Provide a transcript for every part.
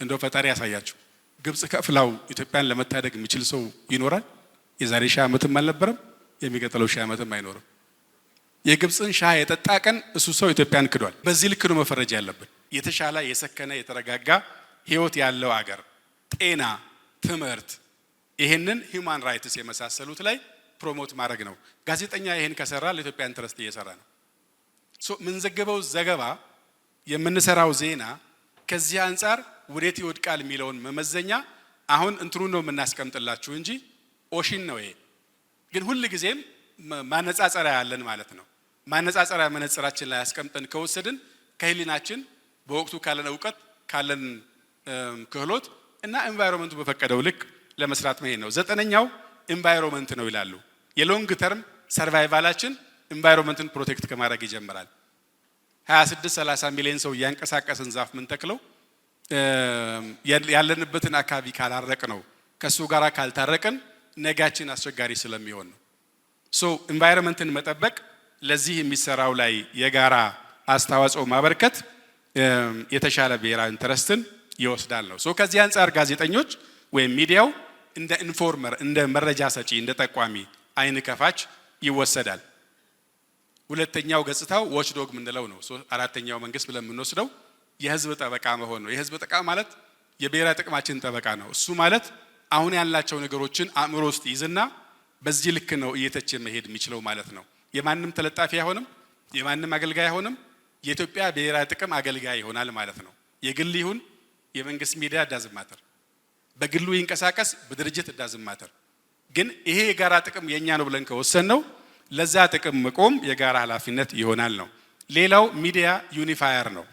እንደው ፈጣሪ ያሳያችሁ ግብጽ ከፍላው ኢትዮጵያን ለመታደግ የሚችል ሰው ይኖራል? የዛሬ ሺህ ዓመትም አልነበረም፣ የሚቀጥለው ሺህ ዓመትም አይኖርም። የግብጽን ሻህ የጠጣ ቀን እሱ ሰው ኢትዮጵያን ክዷል። በዚህ ልክ ነው መፈረጅ ያለብን። የተሻለ የሰከነ የተረጋጋ ህይወት ያለው አገር፣ ጤና፣ ትምህርት፣ ይሄንን ሂውማን ራይትስ የመሳሰሉት ላይ ፕሮሞት ማድረግ ነው። ጋዜጠኛ ይሄን ከሰራ ለኢትዮጵያ ኢንተረስት እየሰራ ነው። ምን ዘገበው ዘገባ የምንሰራው ዜና ከዚህ አንፃር ወዴት ይወድቃል የሚለውን መመዘኛ አሁን እንትሩ ነው የምናስቀምጥላችሁ እንጂ ኦሽን ነው። ይሄ ግን ሁሉ ጊዜም ማነጻጸሪያ ያለን ማለት ነው። ማነጻጸሪያ መነጽራችን ላይ አስቀምጠን ከወሰድን ከህሊናችን በወቅቱ ካለን ዕውቀት ካለን ክህሎት እና ኤንቫይሮንመንቱ በፈቀደው ልክ ለመስራት መሄድ ነው። ዘጠነኛው ኤንቫይሮንመንት ነው ይላሉ። የሎንግ ተርም ሰርቫይቫላችን ኤንቫይሮንመንትን ፕሮቴክት ከማድረግ ይጀምራል። 26-30 ሚሊዮን ሰው ያንቀሳቀስን ዛፍ ምን ተክለው ያለንበትን አካባቢ ካላረቅ ነው ከሱ ጋር ካልታረቀን ነጋችን አስቸጋሪ ስለሚሆን ነው። ኤንቫይሮንመንትን መጠበቅ ለዚህ የሚሰራው ላይ የጋራ አስተዋጽኦ ማበርከት የተሻለ ብሔራዊ ኢንተረስትን ይወስዳል ነው። ከዚህ አንፃር ጋዜጠኞች ወይም ሚዲያው እንደ ኢንፎርመር እንደ መረጃ ሰጪ እንደ ጠቋሚ አይን ከፋች ይወሰዳል። ሁለተኛው ገጽታው ዎች ዶግ ምንለው ነው። አራተኛው መንግስት ብለን የምንወስደው የህዝብ ጠበቃ መሆን ነው። የህዝብ ጠበቃ ማለት የብሔራዊ ጥቅማችን ጠበቃ ነው። እሱ ማለት አሁን ያላቸው ነገሮችን አእምሮ ውስጥ ይዝና በዚህ ልክ ነው እየተቸ መሄድ የሚችለው ማለት ነው። የማንም ተለጣፊ አይሆንም፣ የማንም አገልጋይ አይሆንም። የኢትዮጵያ ብሔራዊ ጥቅም አገልጋይ ይሆናል ማለት ነው። የግል ይሁን የመንግስት ሚዲያ ዳዝማተር፣ በግሉ ይንቀሳቀስ በድርጅት ዳዝማተር፣ ግን ይሄ የጋራ ጥቅም የኛ ነው ብለን ከወሰን ነው ለዛ ጥቅም መቆም የጋራ ኃላፊነት ይሆናል ነው። ሌላው ሚዲያ ዩኒፋየር ነው።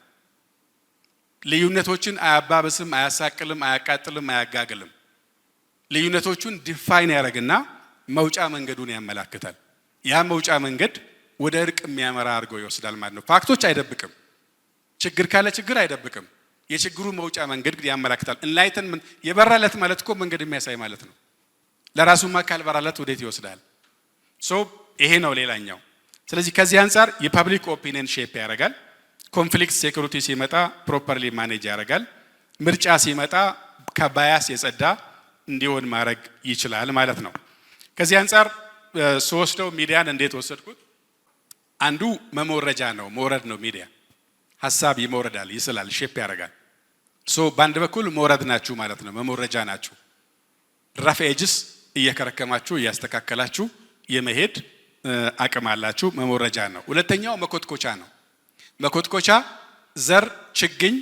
ልዩነቶችን አያባብስም፣ አያሳቅልም፣ አያቃጥልም፣ አያጋግልም። ልዩነቶቹን ዲፋይን ያደርግና መውጫ መንገዱን ያመላክታል። ያ መውጫ መንገድ ወደ እርቅ የሚያመራ አድርጎ ይወስዳል ማለት ነው። ፋክቶች አይደብቅም። ችግር ካለ ችግር አይደብቅም። የችግሩ መውጫ መንገድ ያመላክታል። ኢንላይትመንት የበራለት ማለት እኮ መንገድ የሚያሳይ ማለት ነው። ለራሱማ ካልበራለት ወዴት ይወስዳል? ይሄ ነው ሌላኛው። ስለዚህ ከዚህ አንፃር የፐብሊክ ኦፒኒየን ሼፕ ያደርጋል። ኮንፍሊክት ሴኩሪቲ ሲመጣ ፕሮፐርሊ ማኔጅ ያደርጋል። ምርጫ ሲመጣ ከባያስ የጸዳ እንዲሆን ማድረግ ይችላል ማለት ነው። ከዚህ አንፃር ስወስደው ሚዲያን እንዴት ወሰድኩት? አንዱ መሞረጃ ነው፣ መውረድ ነው። ሚዲያ ሀሳብ ይሞረዳል፣ ይስላል፣ ሼፕ ያደርጋል። በአንድ በኩል መውረድ ናችሁ ማለት ነው፣ መሞረጃ ናችሁ። ራፍ ኤጅስ እየከረከማችሁ እያስተካከላችሁ የመሄድ አቅም አላችሁ፣ መሞረጃ ነው። ሁለተኛው መኮትኮቻ ነው። መኮትኮቻ ዘር ችግኝ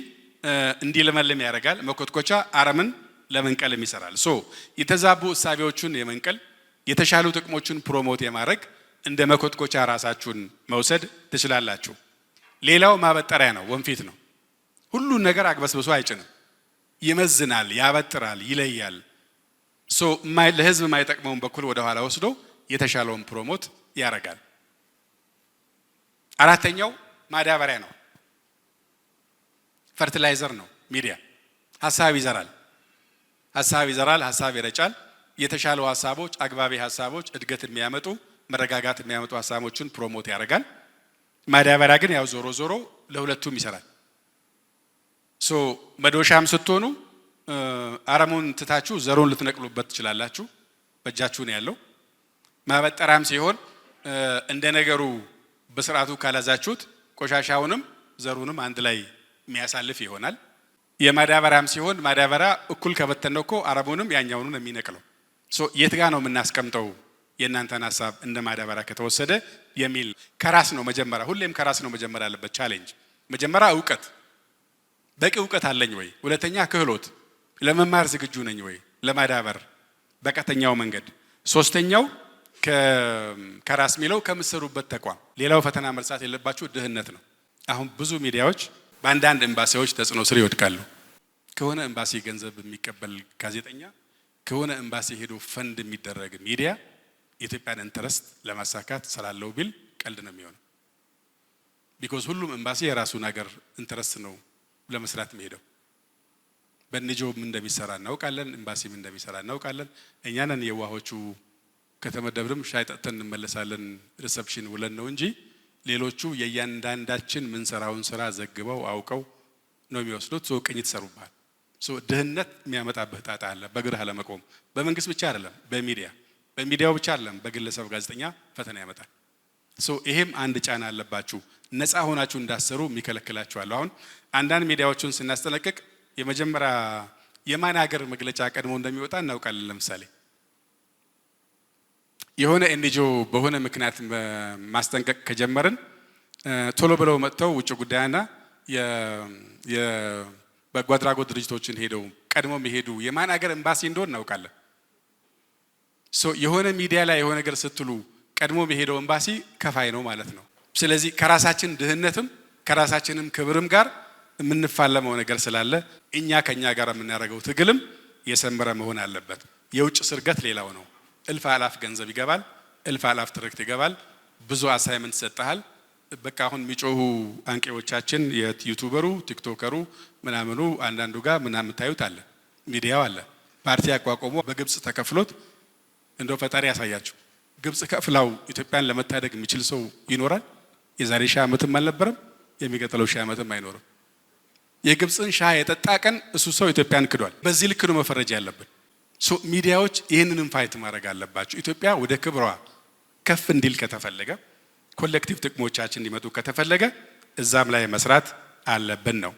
እንዲለመልም ያደርጋል። መኮትኮቻ አረምን ለመንቀልም ይሰራል። የተዛቡ እሳቤዎችን የመንቀል የተሻሉ ጥቅሞችን ፕሮሞት የማድረግ እንደ መኮትኮቻ ራሳችሁን መውሰድ ትችላላችሁ። ሌላው ማበጠሪያ ነው፣ ወንፊት ነው። ሁሉን ነገር አግበስብሶ አይጭንም፣ ይመዝናል፣ ያበጥራል፣ ይለያል። ለህዝብ የማይጠቅመውን በኩል ወደ ኋላ ወስዶ የተሻለውን ፕሮሞት ያደርጋል። አራተኛው ማዳበሪያ ነው፣ ፈርቲላይዘር ነው። ሚዲያ ሀሳብ ይዘራል፣ ሀሳብ ይረጫል። የተሻሉ ሀሳቦች፣ አግባቢ ሀሳቦች፣ እድገት የሚያመጡ መረጋጋት የሚያመጡ ሀሳቦችን ፕሮሞት ያደርጋል። ማዳበሪያ ግን ያው ዞሮ ዞሮ ለሁለቱም ይሰራል። መዶሻም ስትሆኑ አረሙን ትታችሁ ዘሩን ልትነቅሉበት ትችላላችሁ፣ በእጃችሁ ነው ያለው። ማበጠራም ሲሆን እንደ ነገሩ በስርዓቱ ካላዛችሁት ቆሻሻውንም ዘሩንም አንድ ላይ የሚያሳልፍ ይሆናል። የማዳበሪያም ሲሆን ማዳበሪያ እኩል ከበተነው እኮ አረሙንም ያኛውንም የሚነቅለው። የት ጋር ነው የምናስቀምጠው የእናንተን ሀሳብ እንደ ማዳበሪያ ከተወሰደ የሚል ከራስ ነው መጀመሪያ፣ ሁሌም ከራስ ነው መጀመሪያ ያለበት ቻሌንጅ። መጀመሪያ እውቀት፣ በቂ እውቀት አለኝ ወይ? ሁለተኛ ክህሎት፣ ለመማር ዝግጁ ነኝ ወይ? ለማዳበር በቀጥተኛው መንገድ። ሶስተኛው ከራስ ሚለው ከምትሰሩበት ተቋም። ሌላው ፈተና መርሳት የለባችሁ ድህነት ነው። አሁን ብዙ ሚዲያዎች በአንዳንድ ኤምባሲዎች ተጽዕኖ ስር ይወድቃሉ። ከሆነ ኤምባሲ ገንዘብ የሚቀበል ጋዜጠኛ፣ ከሆነ ኤምባሲ ሄዶ ፈንድ የሚደረግ ሚዲያ የኢትዮጵያን ኢንተረስት ለማሳካት ስላለው ቢል ቀልድ ነው የሚሆነው። ቢኮዝ ሁሉም ኤምባሲ የራሱን ሀገር ኢንተረስት ነው ለመስራት የሚሄደው። በንጆም እንደሚሰራ እናውቃለን፣ ኤምባሲም እንደሚሰራ እናውቃለን። እኛንን የዋሆቹ ከተመደብንም ሻይ ጠጥተን እንመለሳለን ሪሰፕሽን ውለን ነው እንጂ ሌሎቹ የእያንዳንዳችን ምን ሰራውን ስራ ዘግበው አውቀው ነው የሚወስዱት። ቅኝት ይሰሩባል። ድህነት የሚያመጣብህ ጣጣ አለ። በእግርህ አለመቆም በመንግስት ብቻ አይደለም፣ በሚዲያው ብቻ አይደለም፣ በግለሰብ ጋዜጠኛ ፈተና ያመጣል። ይሄም አንድ ጫና አለባችሁ። ነፃ ሆናችሁ እንዳሰሩ የሚከለክላችሁ አለ። አሁን አንዳንድ ሚዲያዎችን ስናስጠነቅቅ የመጀመሪያ የማን ሀገር መግለጫ ቀድሞ እንደሚወጣ እናውቃለን። ለምሳሌ የሆነ ኤንጂኦ በሆነ ምክንያት ማስጠንቀቅ ከጀመርን ቶሎ ብለው መጥተው ውጭ ጉዳይና የበጎ አድራጎት ድርጅቶችን ሄደው ቀድሞ የሚሄዱ የማን ሀገር ኤምባሲ እንደሆነ እናውቃለን። የሆነ ሚዲያ ላይ የሆነ ነገር ስትሉ ቀድሞ የሚሄደው ኤምባሲ ከፋይ ነው ማለት ነው። ስለዚህ ከራሳችን ድህነትም ከራሳችንም ክብርም ጋር የምንፋለመው ነገር ስላለ ከኛ ጋር የምናደርገው ትግልም የሰመረ መሆን አለበት። የውጭ ስርገት ሌላው ነው። እልፍ አላፍ ገንዘብ ይገባል፣ እልፍ አላፍ ትርክት ይገባል፣ ብዙ አሳይመንት ሰጥተሃል። በቃ አሁን የሚጮሁ አንቂዎቻችን የዩቲዩበሩ ቲክቶከሩ ምናምኑ አንዳንዱ ጋር ምናምን ታዩት አለ፣ ሚዲያው አለ። ፓርቲ አቋቁሞ በግብጽ ተከፍሎት እንደው ፈጣሪ ያሳያችሁ። ግብጽ ከፍላው ኢትዮጵያን ለመታደግ የሚችል ሰው ይኖራል? የዛሬ 1000 ዓመትም አልነበረም፣ የሚቀጥለው 1000 ዓመትም አይኖርም። የግብጽን ሻህ የጠጣ ቀን እሱ ሰው ኢትዮጵያን ክዷል። በዚህ ልክ ነው መፈረጅ ያለብን። ሚዲያዎች ይህንንም ፋይት ማድረግ አለባቸው። ኢትዮጵያ ወደ ክብሯ ከፍ እንዲል ከተፈለገ ኮሌክቲቭ ጥቅሞቻችን እንዲመጡ ከተፈለገ እዛም ላይ መስራት አለብን ነው።